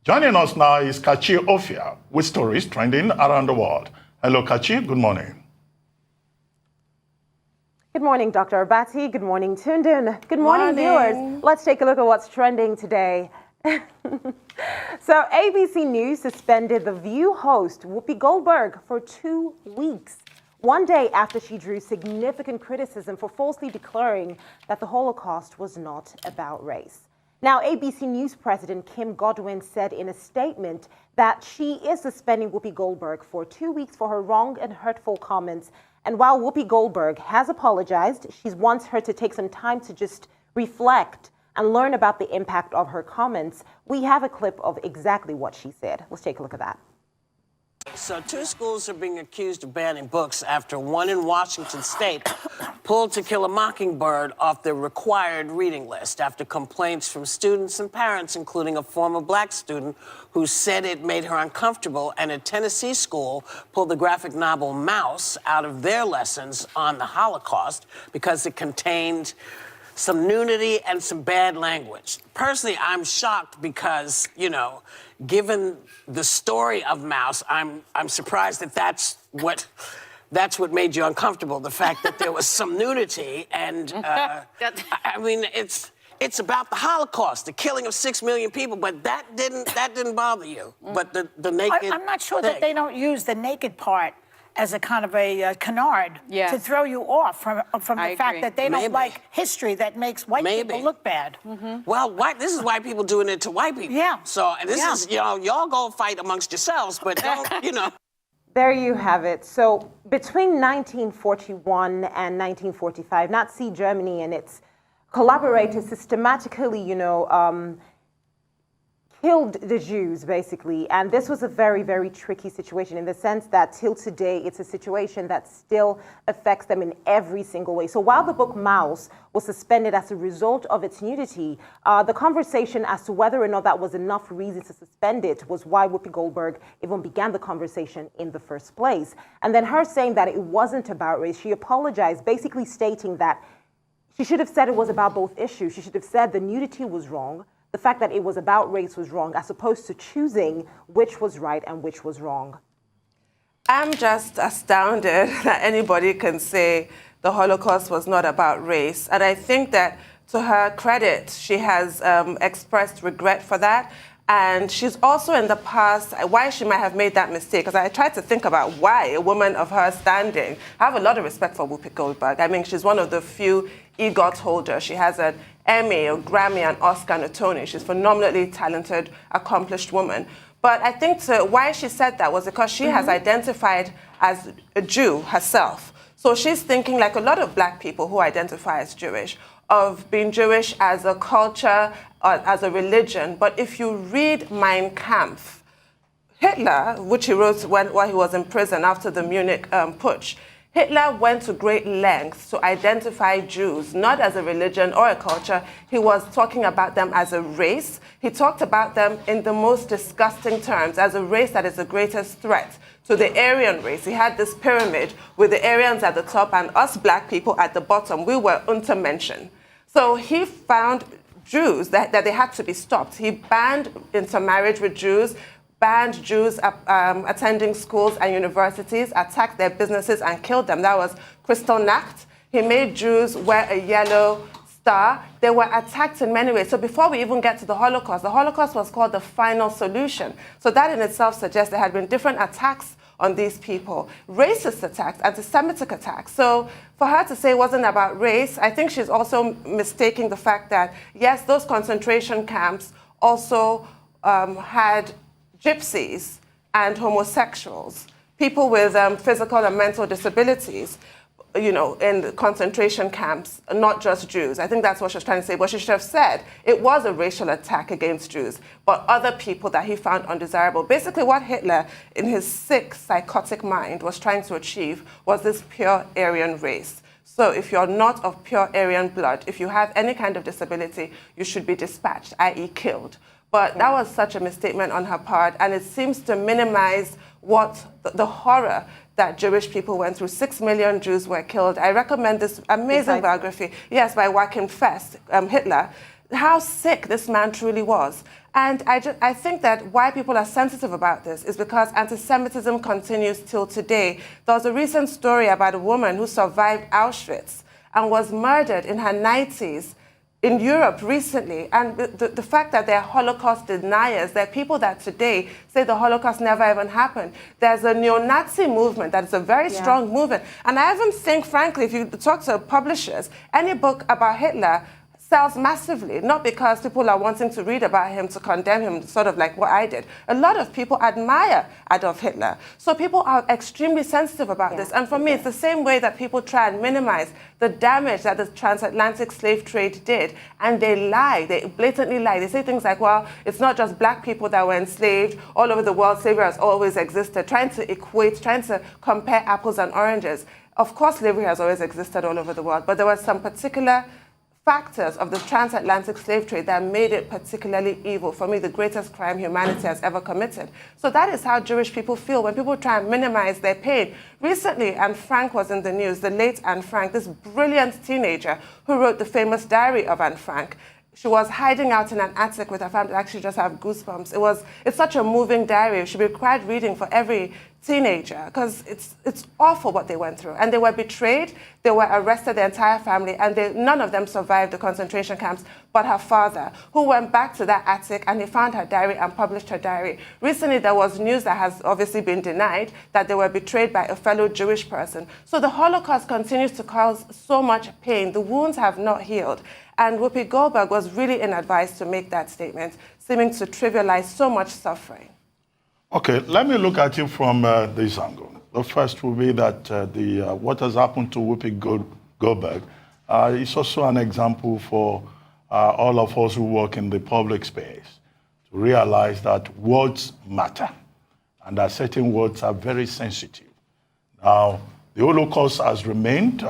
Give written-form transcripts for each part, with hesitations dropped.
Joining us now is Kachi Ofia with stories trending around the world. Hello, Kachi. Good morning. Good morning, Dr. Abati. Good morning, Tundun. Good morning, viewers. Let's take a look at what's trending today. So ABC News suspended The View host Whoopi Goldberg for 2 weeks, one day after she drew significant criticism for falsely declaring that the Holocaust was not about race. Now, ABC News President Kim Godwin said in a statement that she is suspending Whoopi Goldberg for 2 weeks for her wrong and hurtful comments. And while Whoopi Goldberg has apologized, she wants her to take some time to just reflect and learn about the impact of her comments. We have a clip of exactly what she said. Let's take a look at that. So 2 schools are being accused of banning books after one in Washington state pulled To Kill a Mockingbird off the required reading list after complaints from students and parents, including a former black student who said it made her uncomfortable, and a Tennessee school pulled the graphic novel Mouse out of their lessons on the Holocaust because it contained some nudity and some bad language. Personally, I'm shocked because, you know, given the story of Mouse, I'm surprised that that's what made you uncomfortable. The fact that there was some nudity and I mean, it's about the Holocaust, the killing of 6 million people, but that didn't bother you. But the naked I'm not sure that they don't use the naked part as a kind of a canard to throw you off from the fact that they don't like history that makes white people look bad. Well, this is white people doing it to white people. Yeah. So this is, you know, y'all go fight amongst yourselves, but don't, you know. There you have it. So between 1941 and 1945, Nazi Germany and its collaborators systematically, killed the Jews, basically. And this was a very, very tricky situation in the sense that till today, it's a situation that still affects them in every single way. So while the book Mouse was suspended as a result of its nudity, the conversation as to whether or not that was enough reason to suspend it was why Whoopi Goldberg even began the conversation in the first place. And then her saying that it wasn't about race, she apologized, basically stating that she should have said it was about both issues. She should have said the nudity was wrong, the fact that it was about race was wrong, as opposed to choosing which was right and which was wrong. I'm just astounded that anybody can say the Holocaust was not about race. And I think that, to her credit, she has expressed regret for that. And she's also in the past, why she might have made that mistake, because I tried to think about why a woman of her standing. I have a lot of respect for Whoopi Goldberg. I mean, she's one of the few EGOT holders. She has an Emmy, a Grammy, an Oscar, and a Tony. She's a phenomenally talented, accomplished woman. But I think why she said that was because she has identified as a Jew herself. So she's thinking, like a lot of black people who identify as Jewish, of being Jewish as a culture, as a religion. But if you read Mein Kampf, Hitler, which he wrote while he was in prison after the Munich putsch, Hitler went to great lengths to identify Jews, not as a religion or a culture. He was talking about them as a race. He talked about them in the most disgusting terms, as a race that is the greatest threat to the Aryan race. He had this pyramid with the Aryans at the top and us black people at the bottom. We were Untermenschen. So he found Jews that they had to be stopped. He banned intermarriage with Jews, banned Jews attending schools and universities, attacked their businesses and killed them. That was Kristallnacht. He made Jews wear a yellow star. They were attacked in many ways. So before we even get to the Holocaust was called the final solution. So that in itself suggests there had been different attacks on these people, racist attacks, anti-Semitic attacks. So for her to say it wasn't about race, I think she's also mistaking the fact that, yes, those concentration camps also had gypsies and homosexuals, people with physical and mental disabilities, in the concentration camps, not just Jews. I think that's what she was trying to say. But she should have said it was a racial attack against Jews, but other people that he found undesirable. Basically, what Hitler, in his sick, psychotic mind, was trying to achieve was this pure Aryan race. So if you're not of pure Aryan blood, if you have any kind of disability, you should be dispatched, i.e. killed. But that was such a misstatement on her part, and it seems to minimize what the horror that Jewish people went through. 6 million Jews were killed. I recommend this amazing biography, yes, by Joachim Fest, Hitler, how sick this man truly was. And I think that why people are sensitive about this is because anti-Semitism continues till today. There was a recent story about a woman who survived Auschwitz and was murdered in her 90s in Europe recently. And the fact that they're Holocaust deniers, they're people that today say the Holocaust never even happened. There's a neo-Nazi movement that is a very strong movement. And I even think, frankly, if you talk to publishers, any book about Hitler sells massively, not because people are wanting to read about him to condemn him, sort of like what I did. A lot of people admire Adolf Hitler. So people are extremely sensitive about this. And for me, it's the same way that people try and minimize the damage that the transatlantic slave trade did. And they lie, they blatantly lie. They say things like, well, it's not just black people that were enslaved. All over the world, slavery has always existed, trying to equate, trying to compare apples and oranges. Of course, slavery has always existed all over the world, but there were some particular factors of the transatlantic slave trade that made it particularly evil. For me, the greatest crime humanity has ever committed. So that is how Jewish people feel when people try and minimize their pain. Recently, Anne Frank was in the news, the late Anne Frank, this brilliant teenager who wrote the famous diary of Anne Frank. She was hiding out in an attic with her family. I actually just have goosebumps. It's such a moving diary. It should be required reading for every teenager because it's awful what they went through. And they were betrayed. They were arrested, the entire family, and none of them survived the concentration camps but her father, who went back to that attic and he found her diary and published her diary. Recently, there was news that has obviously been denied that they were betrayed by a fellow Jewish person. So the Holocaust continues to cause so much pain. The wounds have not healed. And Whoopi Goldberg was really ill-advised to make that statement, seeming to trivialize so much suffering. Okay, let me look at it from this angle. The first will be that what has happened to Whoopi Goldberg is also an example for all of us who work in the public space to realize that words matter and that certain words are very sensitive. Now, the Holocaust has remained,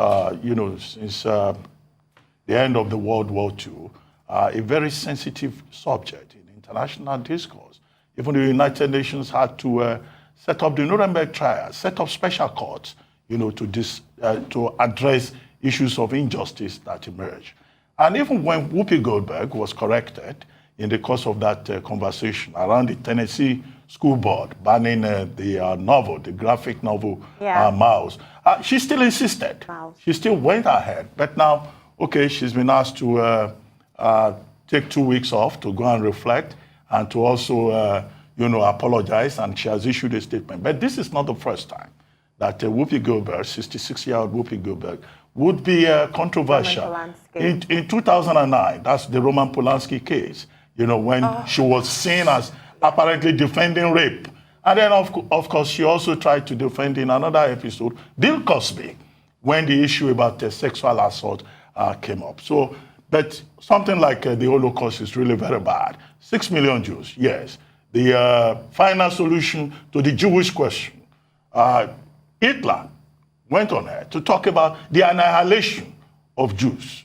since the end of the World War II, a very sensitive subject in international discourse. Even the United Nations had to set up the Nuremberg trial, set up special courts, to address issues of injustice that emerge. And even when Whoopi Goldberg was corrected in the course of that conversation around the Tennessee School Board banning the novel, the graphic novel Mouse, she still insisted. She still went ahead. But now, okay, she's been asked to take 2 weeks off to go and reflect and to also, apologize, and she has issued a statement. But this is not the first time that Whoopi Goldberg, 66-year-old Whoopi Goldberg, would be controversial. In 2009, that's the Roman Polanski case, when she was seen as apparently defending rape. And then, of course, she also tried to defend in another episode Bill Cosby, when the issue about sexual assault came up. So, but something like the Holocaust is really very bad. 6 million Jews, yes. The final solution to the Jewish question. Hitler went on air to talk about the annihilation of Jews.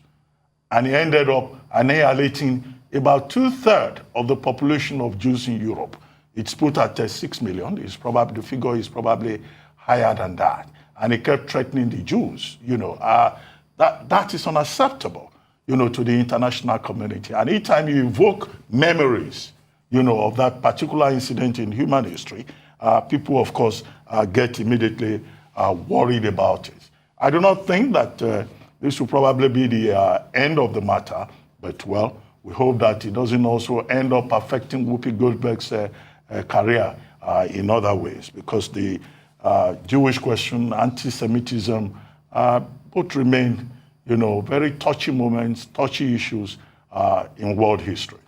And he ended up annihilating about 2/3 of the population of Jews in Europe. It's put at 6 million. The figure is probably higher than that. And he kept threatening the Jews. That is unacceptable, to the international community. And each time you evoke memories, of that particular incident in human history, people, of course, get immediately worried about it. I do not think that this will probably be the end of the matter, but, well, we hope that it doesn't also end up affecting Whoopi Goldberg's career in other ways, because the Jewish question, anti-Semitism, both remain, very touchy moments, touchy issues in world history.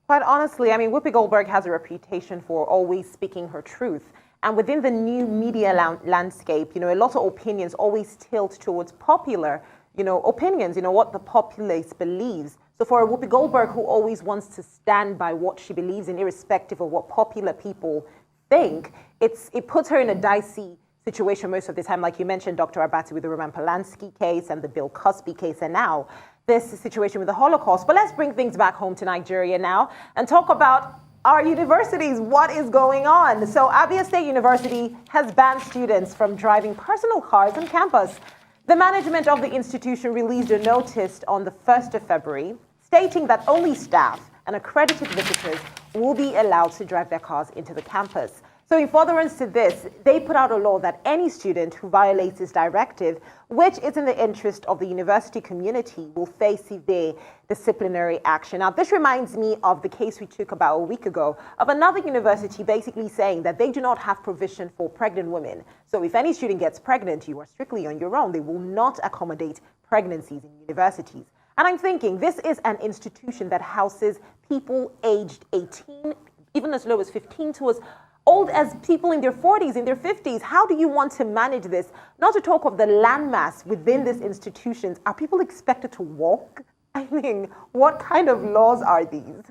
Quite honestly, Whoopi Goldberg has a reputation for always speaking her truth. And within the new media landscape, a lot of opinions always tilt towards popular, opinions, what the populace believes. So for Whoopi Goldberg, who always wants to stand by what she believes in, irrespective of what popular people think, it puts her in a dicey situation most of the time, like you mentioned, Dr. Abati, with the Roman Polanski case and the Bill Cosby case, and now this situation with the Holocaust. But let's bring things back home to Nigeria now and talk about our universities. What is going on? So Abia State University has banned students from driving personal cars on campus. The management of the institution released a notice on the 1st of February stating that only staff and accredited visitors will be allowed to drive their cars into the campus. So in furtherance to this, they put out a law that any student who violates this directive, which is in the interest of the university community, will face severe disciplinary action. Now, this reminds me of the case we took about a week ago of another university basically saying that they do not have provision for pregnant women. So if any student gets pregnant, you are strictly on your own. They will not accommodate pregnancies in universities. And I'm thinking, this is an institution that houses people aged 18, even as low as 15, to as old as people in their 40s, in their 50s. How do you want to manage this? Not to talk of the landmass within these institutions. Are people expected to walk? I mean, what kind of laws are these?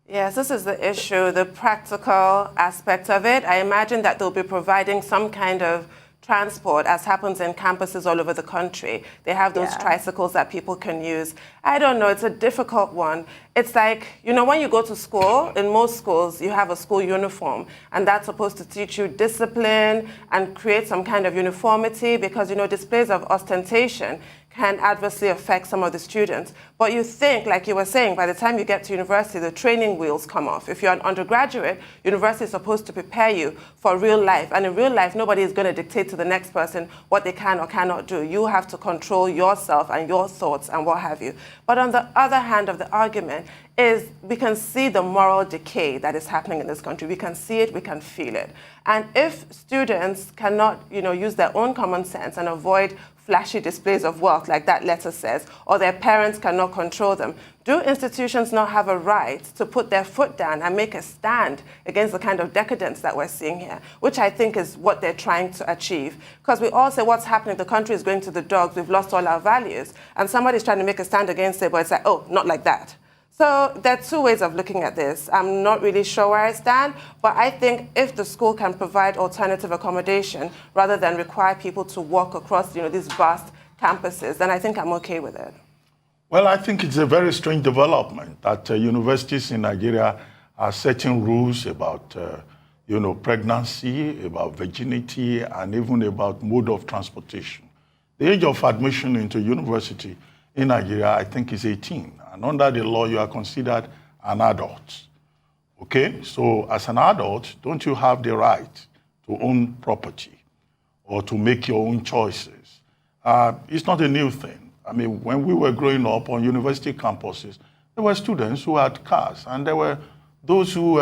Yes, this is the issue, the practical aspect of it. I imagine that they'll be providing some kind of transport, as happens in campuses all over the country. They have those tricycles that people can use. I don't know, it's a difficult one. It's like, you know, when you go to school, in most schools, you have a school uniform, and that's supposed to teach you discipline and create some kind of uniformity because, you know, displays of ostentation can adversely affect some of the students. But you think, like you were saying, by the time you get to university, the training wheels come off. If you're an undergraduate, university is supposed to prepare you for real life. And in real life, nobody is going to dictate to the next person what they can or cannot do. You have to control yourself and your thoughts and what have you. But on the other hand of the argument is we can see the moral decay that is happening in this country. We can see it, we can feel it. And if students cannot, you know, use their own common sense and avoid flashy displays of wealth, like that letter says, or their parents cannot control them, do institutions not have a right to put their foot down and make a stand against the kind of decadence that we're seeing here, which I think is what they're trying to achieve? Because we all say what's happening, the country is going to the dogs, we've lost all our values, and somebody's trying to make a stand against it, but it's like, oh, not like that. So there are two ways of looking at this. I'm not really sure where I stand, but I think if the school can provide alternative accommodation rather than require people to walk across, you know, these vast campuses, then I think I'm okay with it. Well, I think it's a very strange development that universities in Nigeria are setting rules about, you know, pregnancy, about virginity, and even about mode of transportation. The age of admission into university in Nigeria, I think, is 18. And under the law, you are considered an adult. Okay? So as an adult, don't you have the right to own property or to make your own choices? It's not a new thing. I mean, when we were growing up on university campuses, there were students who had cars, and there were those who,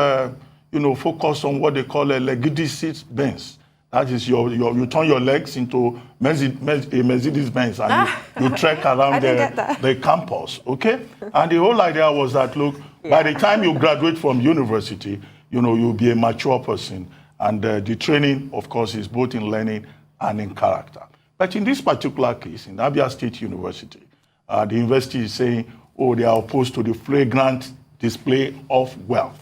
you know, focused on what they call a legitimate Benz. That is, you turn your legs into a Mercedes Benz and you trek around the campus, okay? And the whole idea was that, look, by the time you graduate from university, you know, you'll be a mature person. And the training, of course, is both in learning and in character. But in this particular case, in Abia State University, the university is saying, oh, they are opposed to the flagrant display of wealth.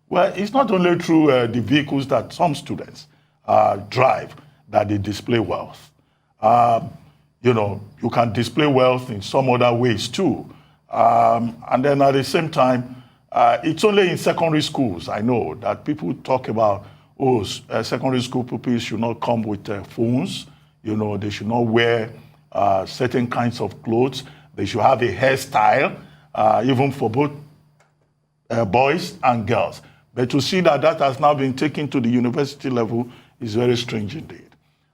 Well, it's not only through the vehicles that some students drive that they display wealth. You know, you can display wealth in some other ways too. And then at the same time, it's only in secondary schools, I know, that people talk about, oh, secondary school pupils should not come with phones. You know, they should not wear certain kinds of clothes. They should have a hairstyle, even for both boys and girls. But to see that that has now been taken to the university level is very strange indeed.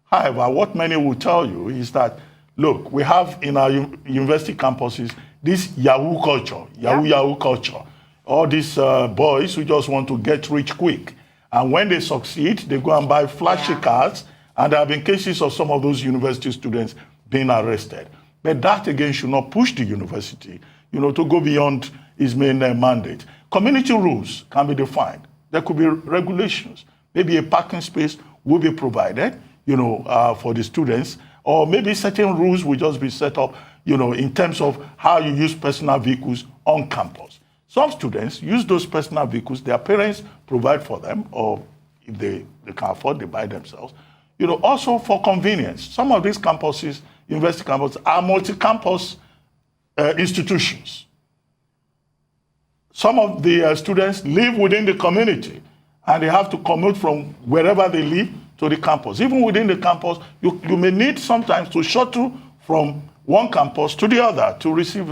However, what many will tell you is that, look, we have in our university campuses this Yahoo culture, Yahoo culture. All these boys who just want to get rich quick. And when they succeed, they go and buy flashy cars. And there have been cases of some of those university students being arrested. But that, again, should not push the university, you know, to go beyond its main mandate. Community rules can be defined. There could be regulations. Maybe a parking space will be provided, you know, for the students, or maybe certain rules will just be set up, you know, in terms of how you use personal vehicles on campus. Some students use those personal vehicles, their parents provide for them, or if they can afford, they buy themselves, you know, also for convenience. Some of these campuses, university campuses, are multi-campus institutions. Some of the students live within the community, and they have to commute from wherever they live to the campus. Even within the campus, you may need sometimes to shuttle from one campus to the other to receive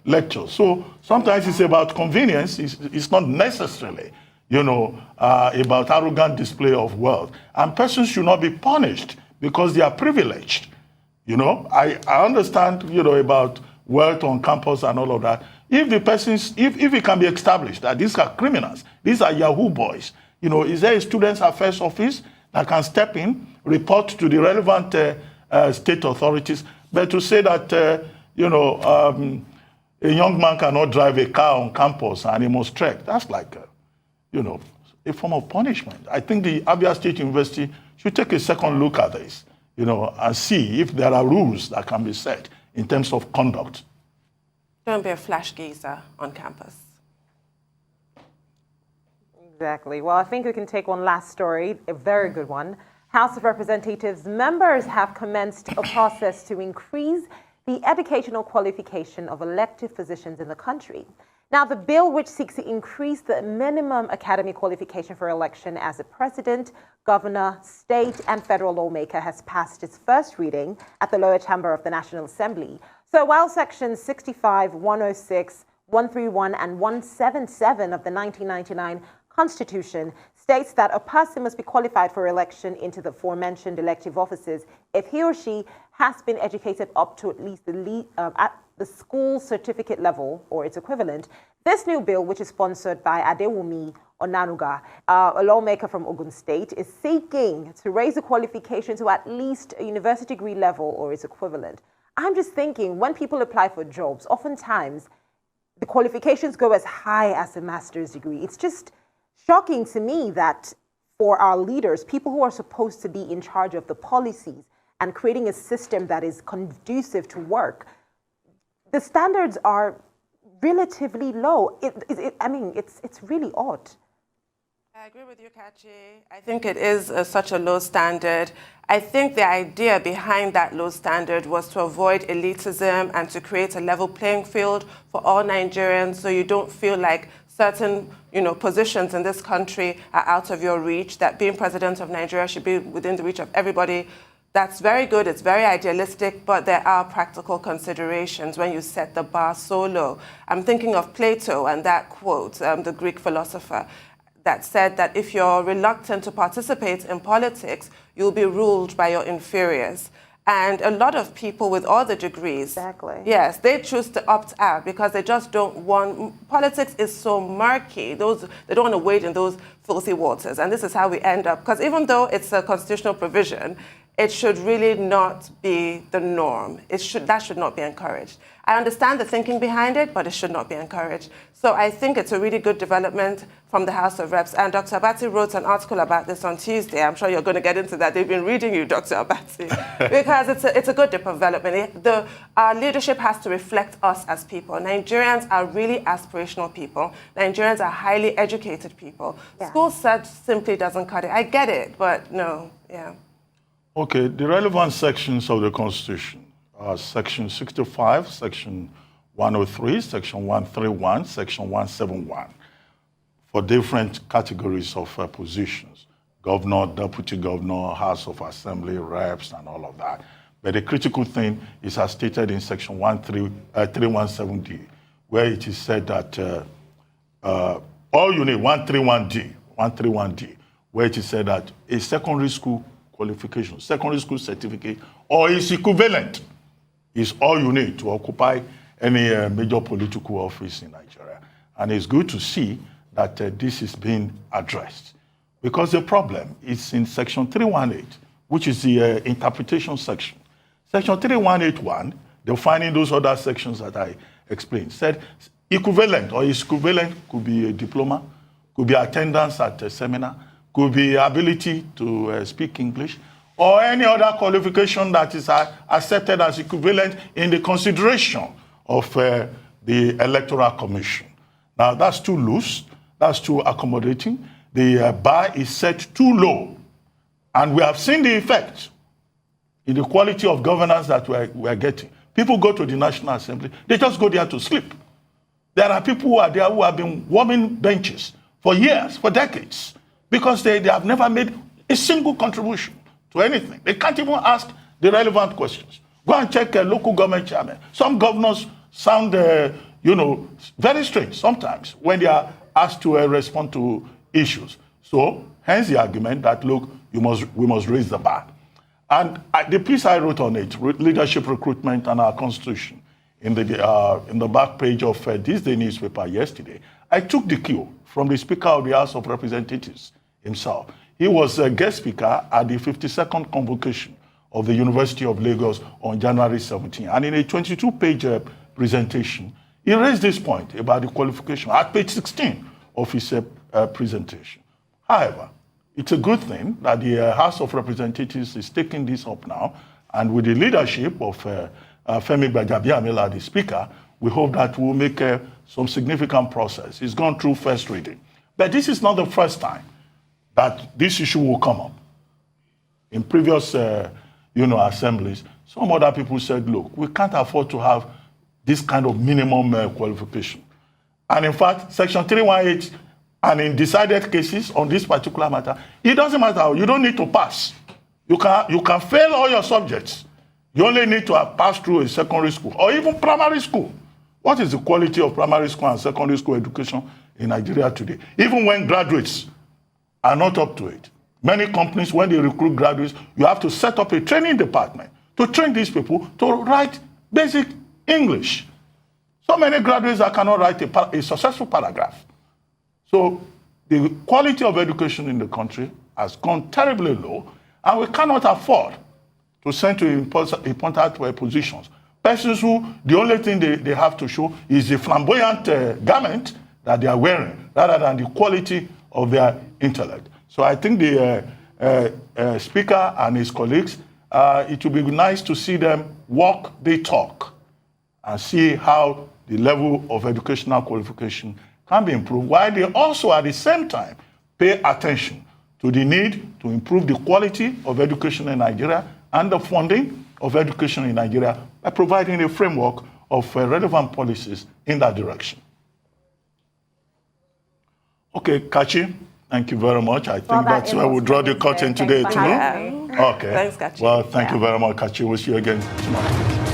lectures. So sometimes it's about convenience. It's not necessarily, about arrogant display of wealth. And persons should not be punished because they are privileged. I understand, about wealth on campus and all of that. If the persons, if it can be established that these are criminals, these are Yahoo boys, is there a student's affairs office that can step in, report to the relevant state authorities? But to say that, a young man cannot drive a car on campus and he must trek, that's like, a form of punishment. I think the Abia State University should take a second look at this, and see if there are rules that can be set in terms of conduct. Don't be a flash gazer on campus. Exactly. Well, I think we can take one last story, a very good one. House of Representatives members have commenced a process to increase the educational qualification of elective positions in the country. Now, the bill, which seeks to increase the minimum academic qualification for election as a president, governor, state, and federal lawmaker, has passed its first reading at the lower chamber of the National Assembly. So while sections 65, 106, 131, and 177 of the 1999 Constitution states that a person must be qualified for election into the aforementioned elective offices if he or she has been educated up to at least at the school certificate level or its equivalent. This new bill, which is sponsored by Adewumi Onanuga, a lawmaker from Ogun State, is seeking to raise the qualification to at least a university degree level or its equivalent. I'm just thinking, when people apply for jobs, oftentimes the qualifications go as high as a master's degree. It's just shocking to me that for our leaders, people who are supposed to be in charge of the policies and creating a system that is conducive to work, the standards are relatively low. It's really odd. I agree with you, Kachi. I think it is such a low standard. I think the idea behind that low standard was to avoid elitism and to create a level playing field for all Nigerians, so you don't feel like certain positions in this country are out of your reach, that being president of Nigeria should be within the reach of everybody. That's very good, it's very idealistic, but there are practical considerations when you set the bar so low. I'm thinking of Plato and that quote, the Greek philosopher, that said that if you're reluctant to participate in politics, you'll be ruled by your inferiors. And a lot of people with all the degrees, exactly. Yes, they choose to opt out because they just don't want, politics is so murky. They don't want to wade in those filthy waters. And this is how we end up, because even though it's a constitutional provision, it should really not be the norm. That should not be encouraged. I understand the thinking behind it, but it should not be encouraged. So I think it's a really good development from the House of Reps. And Dr. Abati wrote an article about this on Tuesday. I'm sure you're going to get into that. They've been reading you, Dr. Abati, because it's a good development. Our leadership has to reflect us as people. Nigerians are really aspirational people. Nigerians are highly educated people. Yeah. School search simply doesn't cut it. I get it, but no, yeah. Okay, the relevant sections of the Constitution are Section 65, Section 103, Section 131, Section 171, for different categories of positions: governor, deputy governor, House of Assembly, reps, and all of that. But the critical thing is as stated in Section 317D, where it is said that all you need, 131D, where it is said that a secondary school qualification, secondary school certificate, or its equivalent is all you need to occupy any major political office in Nigeria. And it's good to see that this is being addressed. Because the problem is in Section 318, which is the interpretation section. Section 3181, defining those other sections that I explained, said equivalent or its equivalent could be a diploma, could be attendance at a seminar, could be ability to speak English, or any other qualification that is accepted as equivalent in the consideration of the Electoral Commission. Now, that's too loose, that's too accommodating. The bar is set too low, and we have seen the effect in the quality of governance that we're getting. People go to the National Assembly, they just go there to sleep. There are people who are there who have been warming benches for years, for decades, because they have never made a single contribution to anything. They can't even ask the relevant questions. Go and check local government chairman. Some governors sound, very strange sometimes when they are asked to respond to issues. So, hence the argument that, look, we must raise the bar. And the piece I wrote on it, leadership recruitment and our constitution, in the back page of this day newspaper yesterday, I took the cue from the Speaker of the House of Representatives himself. He was a guest speaker at the 52nd convocation of the University of Lagos on January 17. And in a 22-page presentation, he raised this point about the qualification at page 16 of his presentation. However, it's a good thing that the House of Representatives is taking this up now, and with the leadership of Femi Gbajabiamila, the Speaker, we hope that we'll make some significant progress. It's gone through first reading. But this is not the first time that this issue will come up. In previous assemblies, some other people said, look, we can't afford to have this kind of minimum qualification. And in fact, Section 318, and in decided cases on this particular matter, it doesn't matter. You don't need to pass. You can fail all your subjects. You only need to have passed through a secondary school or even primary school. What is the quality of primary school and secondary school education in Nigeria today? Even when graduates are not up to it. Many companies, when they recruit graduates, you have to set up a training department to train these people to write basic English. So many graduates that cannot write a successful paragraph. So the quality of education in the country has gone terribly low, and we cannot afford to send to important positions persons who the only thing they have to show is the flamboyant garment that they are wearing, rather than the quality of their intellect. So I think the Speaker and his colleagues, it would be nice to see them walk the talk and see how the level of educational qualification can be improved, while they also at the same time pay attention to the need to improve the quality of education in Nigeria and the funding of education in Nigeria by providing a framework of relevant policies in that direction. Okay, Kachi, thank you very much. I think that's where we'll draw the curtain today, too. Okay. Thanks, Kachi. Well, thank you very much, Kachi. We'll see you again tomorrow.